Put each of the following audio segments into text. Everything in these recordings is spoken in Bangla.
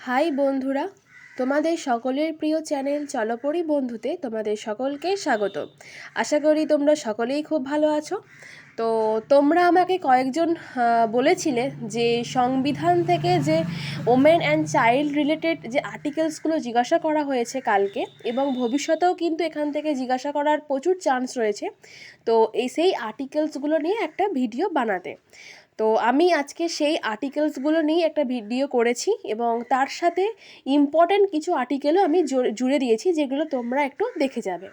হাই বন্ধুরা, তোমাদের সকলের প্রিয় চ্যানেল চলপরি বন্ধুতে তোমাদের সকলকে স্বাগত। আশা করি তোমরা সকলেই খুব ভালো আছো। তো তোমরা আমাকে কয়েকজন বলেছিলে যে সংবিধান থেকে যে ওমেন অ্যান্ড চাইল্ড রিলেটেড যে আর্টিকেলসগুলো জিজ্ঞাসা করা হয়েছে কালকে, এবং ভবিষ্যতেও কিন্তু এখান থেকে জিজ্ঞাসা করার প্রচুর চান্স রয়েছে। তো সেই আর্টিকেলসগুলো নিয়ে একটা ভিডিও বানাতে, তো আমি আজকে সেই আর্টিকেলসগুলো নিয়ে একটা ভিডিও করেছি, এবং তার সাথে ইম্পর্ট্যান্ট কিছু আর্টিকেলও আমি জুড়ে দিয়েছি, যেগুলো তোমরা একটু দেখে যাবে।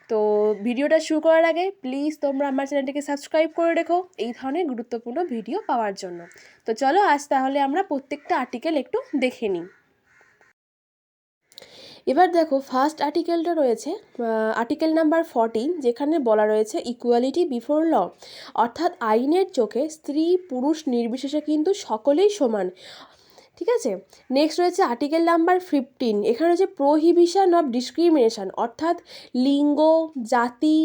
তো ভিডিওটা শুরু করার আগে প্লিজ তোমরা আমার চ্যানেলটিকে সাবস্ক্রাইব করে রেখো এই ধরনের গুরুত্বপূর্ণ ভিডিও পাওয়ার জন্য। তো চলো আজ তাহলে আমরা প্রত্যেকটা আর্টিকেল একটু দেখে নিই। এবার দেখো, ফার্স্ট আর্টিকেলটা রয়েছে আর্টিকেল নাম্বার 14, যেখানে বলা রয়েছে ইকুয়ালিটি বিফোর ল, অর্থাৎ আইনের চোখে স্ত্রী পুরুষ নির্বিশেষে কিন্তু সকলেই সমান। ঠিক আছে। নেক্সট রয়েছে আর্টিকেল নাম্বার 15, এখানে রয়েছে প্রোহিবিশন অফ ডিসক্রিমিনেশন, অর্থাৎ লিঙ্গ, জাতি,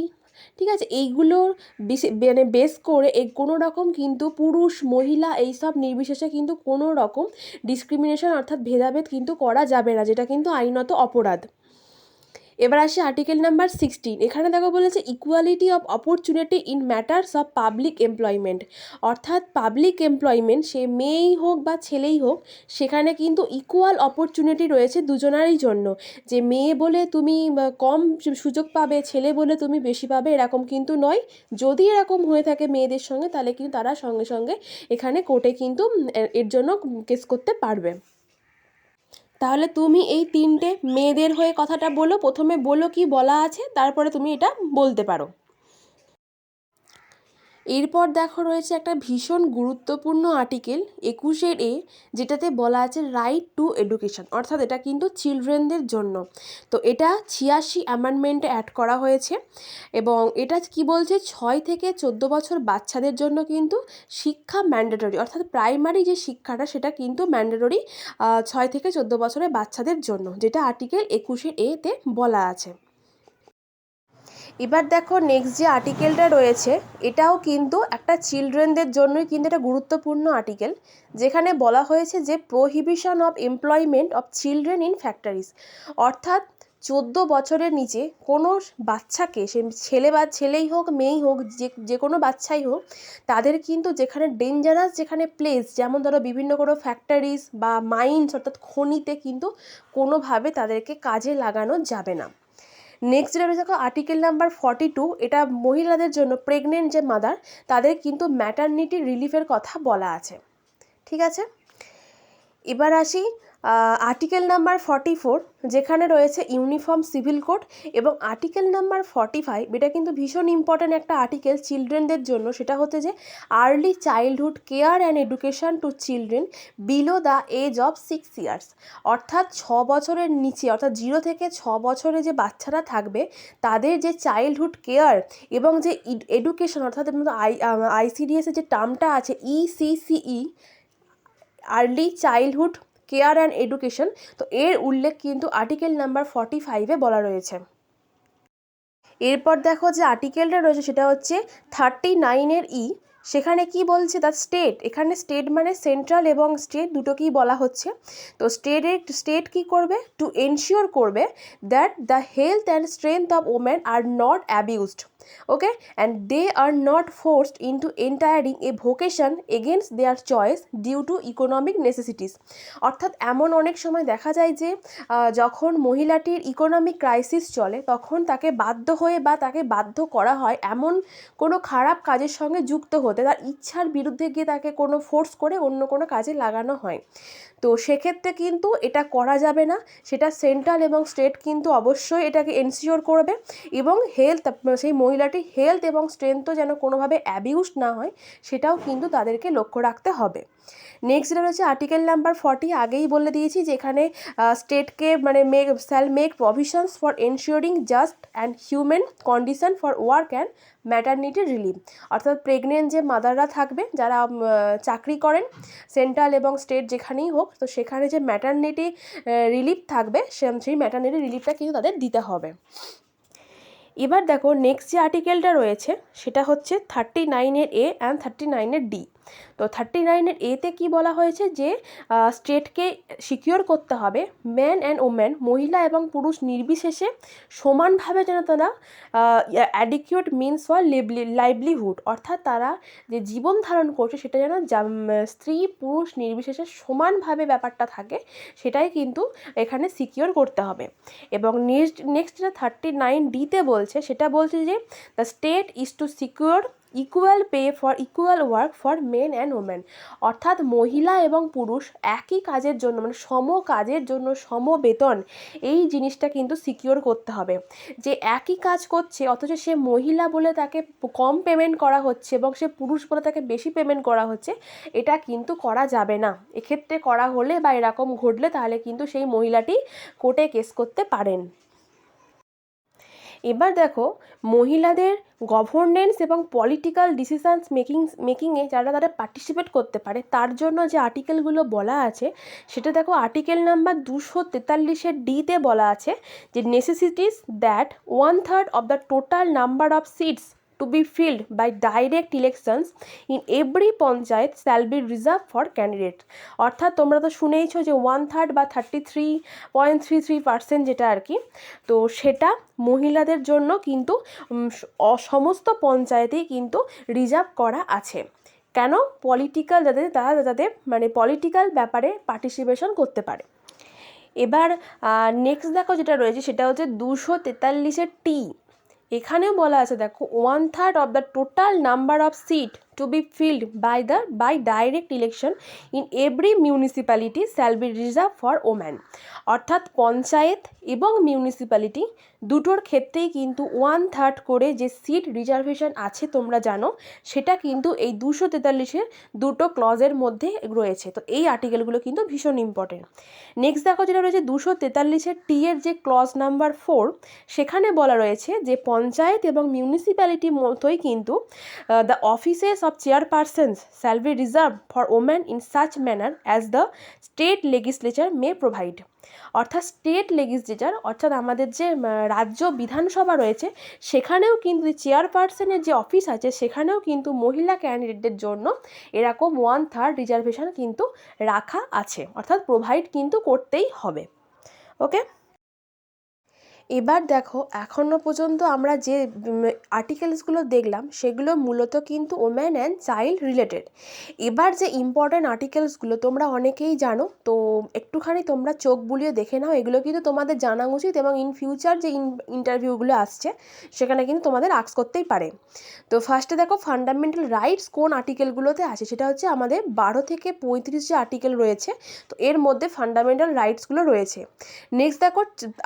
ঠিক আছে, এইগুলোর বেস করে কোনো রকম কিন্তু পুরুষ মহিলা এইসব নির্বিশেষে কিন্তু কোনো রকম ডিসক্রিমিনেশন অর্থাৎ ভেদাভেদ কিন্তু করা যাবে না, যেটা কিন্তু আইনত অপরাধ। এবার আসি আর্টিকেল নাম্বার 16, এখানে দেখো বলেছে equality of opportunity in matters of public employment, অর্থাৎ পাবলিক এমপ্লয়মেন্ট সে মেয়েই হোক বা ছেলেই হোক, সেখানে কিন্তু ইকুয়াল অপরচুনিটি রয়েছে দুজনারই জন্য, যে মেয়ে বলে তুমি কম সুযোগ পাবে, ছেলে বলে তুমি বেশি পাবে, এরকম কিন্তু নয়। যদি এরকম হয়ে থাকে মেয়েদের সঙ্গে, তাহলে কিন্তু তারা সঙ্গে সঙ্গে এখানে কোর্টে কিন্তু এর জন্য কেস করতে পারবে। তাহলে তুমি এই তিনটে মেয়েদের হয়ে কথাটা বলো, প্রথমে বলো কি বলা আছে, তারপরে তুমি এটা বলতে পারো। এরপর দেখো রয়েছে একটা ভীষণ গুরুত্বপূর্ণ আর্টিকেল 21A, যেটাতে বলা আছে রাইট টু এডুকেশন, অর্থাৎ এটা কিন্তু চিলড্রেনদের জন্য। তো এটা 86 অ্যামেন্ডমেন্টে অ্যাড করা হয়েছে, এবং এটা কি বলছে 6 থেকে 14 বছর বাচ্চাদের জন্য কিন্তু শিক্ষা ম্যান্ডেটরি, অর্থাৎ প্রাইমারি যে শিক্ষাটা সেটা কিন্তু ম্যান্ডেটরি 6 থেকে 14 বছরের বাচ্চাদের জন্য, যেটা আর্টিকেল 21A-তে বলা আছে। এবার দেখো নেক্সট যে আর্টিকেলটা রয়েছে, এটাও কিন্তু একটা চিলড্রেনদের জন্যই কিন্তু এটা গুরুত্বপূর্ণ আর্টিকেল, যেখানে বলা হয়েছে যে prohibition of employment of children in factories, অর্থাৎ 14 বছরের নিচে কোনো বাচ্চাকে, সে ছেলেই হোক মেয়েই হোক, যে কোনো বাচ্চাই হোক, তাদের কিন্তু যেখানে ডেঞ্জারাস যেখানে প্লেস, যেমন ধরো বিভিন্ন কোনো ফ্যাক্টরিজ বা মাইন্স অর্থাৎ খনিতে কিন্তু কোনোভাবে তাদেরকে কাজে লাগানো যাবে না। নেক্সট যেটা রয়েছে আর্টিকেল নাম্বার 42, এটা মহিলাদের জন্য, প্রেগনেন্ট যে মাদার, তাদের কিন্তু ম্যাটারনিটি রিলিফের কথা বলা আছে। ঠিক আছে। এবার আসি আর্টিকেল নাম্বার 44, যেখানে রয়েছে ইউনিফর্ম সিভিল কোড, এবং আর্টিকেল নাম্বার 45, এটা কিন্তু ভীষণ ইম্পর্ট্যান্ট একটা আর্টিকেল চিলড্রেনদের জন্য, সেটা হচ্ছে যে early childhood care and education to children below the age of 6 years, অর্থাৎ 6 বছরের নিচে, অর্থাৎ 0 থেকে 6 বছরে যে বাচ্চারা থাকবে, তাদের যে চাইল্ডহুড কেয়ার এবং যে এডুকেশন, অর্থাৎ আইসিডিএসের যে টার্মটা আছে ECCE, early childhood care and education, তো এর উল্লেখ কিন্তু আর্টিকেল নাম্বার 45-এ বলা রয়েছে। এরপর দেখো যে আর্টিকেলটা রয়েছে সেটা হচ্ছে 39-এর সেখানে কি বলছে, দ্য স্টেট, এখানে স্টেট মানে সেন্ট্রাল এবং স্টেট দুটোকেই বলা হচ্ছে। তো স্টেট কি করবে, টু এনশিওর করবে that the health and strength of women are not abused, okay, and they are not forced into entering a vocation against their choice due to economic necessities, অর্থাৎ এমন অনেক সময় দেখা যায় যে যখন মহিলাটির ইকোনমিক ক্রাইসিস চলে, তখন তাকে বাধ্য হয়ে বা তাকে বাধ্য করা হয় এমন কোনো খারাপ কাজের সঙ্গে যুক্ত হতে, তার ইচ্ছার বিরুদ্ধে গিয়ে তাকে কোনো ফোর্স করে অন্য কোনো কাজে লাগানো হয়। তো সেক্ষেত্রে কিন্তু এটা করা যাবে না, সেটা সেন্ট্রাল এবং স্টেট কিন্তু অবশ্যই এটাকে এনশিওর করবে, এবং সেই মহিলাটির হেলথ এবং স্ট্রেংথও যেন কোনোভাবে অ্যাবিউজ না হয়, সেটাও কিন্তু তাদেরকে লক্ষ্য রাখতে হবে। নেক্সট যেটা রয়েছে আর্টিকেল নাম্বার 40, আগেই বলে দিয়েছি যে এখানে স্টেটকে মানে shall make provisions for ensuring just and human condition for work and maternity relief, অর্থাৎ প্রেগনেন্ট যে মাদাররা থাকবে, যারা চাকরি করেন সেন্ট্রাল এবং স্টেট যেখানেই হোক, তো সেখানে যে ম্যাটারনিটি রিলিফ থাকবে, সেই ম্যাটারনিটি রিলিফটা কিন্তু তাদের দিতে হবে। এবার দেখো নেক্সট যে আর্টিকেলটা রয়েছে সেটা হচ্ছে 39-এর অ্যান্ড 39-এর তো 39-এর এতে কি বলা হয়েছে যে স্টেটকে সিকিওর করতে হবে ম্যান অ্যান্ড ওম্যান, মহিলা এবং পুরুষ নির্বিশেষে সমানভাবে যেন তারা অ্যাডিকুয়েট মিনস ফর লাইভলিহুড, অর্থাৎ তারা যে জীবন ধারণ করছে সেটা যেন স্ত্রী পুরুষ নির্বিশেষে সমানভাবে ব্যাপারটা থাকে, সেটাই কিন্তু এখানে সিকিওর করতে হবে। এবং নেক্সট যেটা 39D-তে বলছে, সেটা বলছে যে the state is two secure equal pay for equal work for men and women, অর্থাৎ মহিলা এবং পুরুষ একই কাজের জন্য মানে সম কাজের জন্য সম বেতন, এই জিনিসটা কিন্তু সিকিওর করতে হবে। যে একই কাজ করছে অথচ সে মহিলা বলে তাকে কম পেমেন্ট করা হচ্ছে এবং সে পুরুষ বলে তাকে বেশি পেমেন্ট করা হচ্ছে, এটা কিন্তু করা যাবে না। এক্ষেত্রে করা হলে বা এরকম ঘটলে তাহলে কিন্তু সেই মহিলাটি কোর্টে কেস করতে পারেন। এবার দেখো, মহিলাদের গভর্নেন্স এবং পলিটিক্যাল ডিসিশানস মেকিংয়ে যারা তারা পার্টিসিপেট করতে পারে তার জন্য যে আর্টিকেলগুলো বলা আছে সেটা দেখো, আর্টিকেল নাম্বার 243-এর D-তে বলা আছে যে necessities that 1/3 of the total number of seats to be filled by direct elections in every panchayat shall be reserved for candidates, অর্থাৎ তোমরা তো শুনেইছো যে 1/3 বা 33.33% যেটা আর কি, তো সেটা মহিলাদের জন্য কিন্তু সমস্ত পঞ্চায়েতেই কিন্তু রিজার্ভ করা আছে। কেন? পলিটিক্যাল যাতে মানে পলিটিক্যাল ব্যাপারে পার্টিসিপেশন করতে পারে। এবার নেক্সট দেখো যেটা রয়েছে সেটা হচ্ছে 243-এর T, এখানেও বলা আছে দেখো 1/3 of the total number of seat to be filled by direct election in every municipality shall be reserve for woman, অর্থাৎ পঞ্চায়েত এবং মিউনিসিপ্যালিটি দুটোর ক্ষেত্রেই কিন্তু 1/3 করে যে সিট রিজার্ভেশন আছে তোমরা জানো, সেটা কিন্তু এই 243-এর দুটো ক্লজের মধ্যে রয়েছে। তো এই আর্টিকেলগুলো কিন্তু ভীষণ ইম্পর্টেন্ট। নেক্সট দেখো যেটা রয়েছে 243-এর T-এর যে ক্লজ নাম্বার 4, সেখানে বলা রয়েছে যে পঞ্চায়েত এবং মিউনিসিপ্যালিটির মতোই কিন্তু the offices of chairpersons shall be reserve for women in such manner as the state legislature may provide, অর্থাৎ স্টেট লেজিসলেচার অর্থাৎ আমাদের যে রাজ্য বিধানসভা রয়েছে সেখানেও কিন্তু চেয়ারপারসনের যে অফিস আছে সেখানেও কিন্তু মহিলা ক্যান্ডিডেটদের জন্য এরকম 1/3 রিজার্ভেশন কিন্তু রাখা আছে, অর্থাৎ প্রোভাইড কিন্তু করতেই হবে। ওকে, এবার দেখো এখনও পর্যন্ত আমরা যে আর্টিকেলসগুলো দেখলাম সেগুলো মূলত কিন্তু ওম্যান অ্যান্ড চাইল্ড রিলেটেড। এবার যে ইম্পর্ট্যান্ট আর্টিকেলসগুলো তোমরা অনেকেই জানো, তো একটুখানি তোমরা চোখ বুলিয়ে দেখে নাও, এগুলো কিন্তু তোমাদের জানা উচিত এবং ইন ফিউচার যে ইন্টারভিউগুলো আসছে সেখানে কিন্তু তোমাদের আস্ক করতেই পারে। তো ফার্স্টে দেখো ফান্ডামেন্টাল রাইটস কোন আর্টিকেলগুলোতে আছে, সেটা হচ্ছে আমাদের 12 থেকে 35 যে আর্টিকেল রয়েছে, তো এর মধ্যে ফান্ডামেন্টাল রাইটসগুলো রয়েছে। নেক্সট দেখো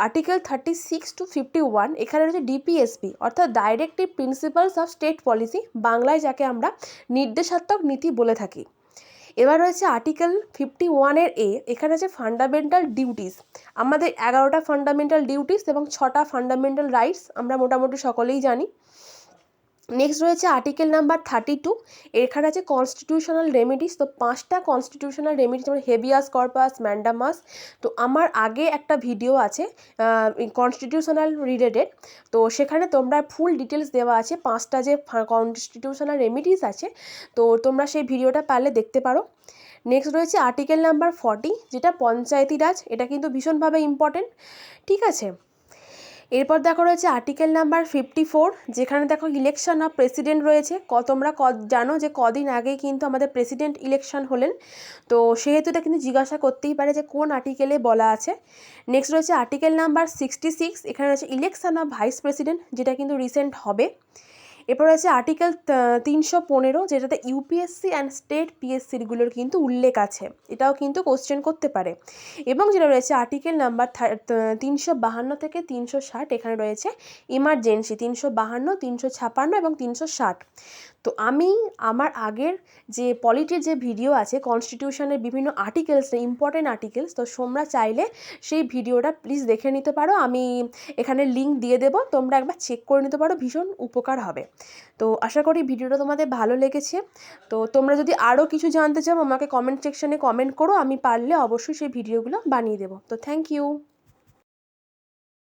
আর্টিকেল 36 to 51, এখানে রয়েছে ডিপিএসপি অর্থাৎ directive principles of state policy, বাংলায় যাকে আমরা নির্দেশাত্মক নীতি বলে থাকি। এবার রয়েছে আর্টিকেল 51-এর A, এখানে আছে ফান্ডামেন্টাল ডিউটিস, আমাদের 11টা ফান্ডামেন্টাল ডিউটিস এবং 6টা ফান্ডামেন্টাল রাইটস আমরা মোটামুটি সকলেই জানি। নেক্সট রয়েছে আর্টিকেল নাম্বার 32, এখানে আছে কনস্টিটিউশনাল রেমিডিস, তো 5টা কনস্টিটিউশনাল রেমিডিস যেমন হেবিয়াস কর্পাস, ম্যান্ডামাস, তো আমার আগে একটা ভিডিও আছে কনস্টিটিউশনাল রিলেটেড, তো সেখানে তোমরা ফুল ডিটেলস দেওয়া আছে 5টা যে কনস্টিটিউশনাল রেমিডিস আছে, তো তোমরা সেই ভিডিওটা পারলে দেখতে পারো। নেক্সট রয়েছে আর্টিকেল নাম্বার 40, যেটা পঞ্চায়েতি রাজ, এটা কিন্তু ভীষণভাবে ইম্পর্টেন্ট, ঠিক আছে। এরপর দেখো রয়েছে আর্টিকেল নাম্বার 54, যেখানে দেখো ইলেকশন অফ প্রেসিডেন্ট রয়েছে, তোমরা জানো যে কদিন আগেই কিন্তু আমাদের প্রেসিডেন্ট ইলেকশন হলেন, তো সেহেতু এটা কিন্তু জিজ্ঞাসা করতেই পারে যে কোন আর্টিকেলে বলা আছে। নেক্সট রয়েছে আর্টিকেল নাম্বার 66, এখানে রয়েছে ইলেকশন অফ ভাইস প্রেসিডেন্ট, যেটা কিন্তু রিসেন্ট হবে। এরপর আছে আর্টিকেল 315, যেটাতে ইউপিএসসি অ্যান্ড স্টেট পিএসসিগুলোর কিন্তু উল্লেখ আছে, এটাও কিন্তু কোশ্চেন করতে পারে। এবং যেটা রয়েছে আর্টিকেল নাম্বার 352 থেকে 360, এখানে রয়েছে ইমার্জেন্সি 352, 356 এবং 360। তো আমি আমার আগের যে পলিটির যে ভিডিও আছে কনস্টিটিউশনের বিভিন্ন আর্টিকেলস, ইম্পর্টেন্ট আর্টিকেলস, তো তোমরা চাইলে সেই ভিডিওটা প্লিজ দেখে নিতে পারো, আমি এখানে লিঙ্ক দিয়ে দেবো, তোমরা একবার চেক করে নিতে পারো, ভীষণ উপকার হবে। তো আশা করি ভিডিওটা তোমাদের ভালো লেগেছে। তো তোমরা যদি আরও কিছু জানতে চাও আমাকে কমেন্ট সেকশনে কমেন্ট করো, আমি পারলে অবশ্যই সেই ভিডিওগুলো বানিয়ে দেবো। তো থ্যাংক ইউ।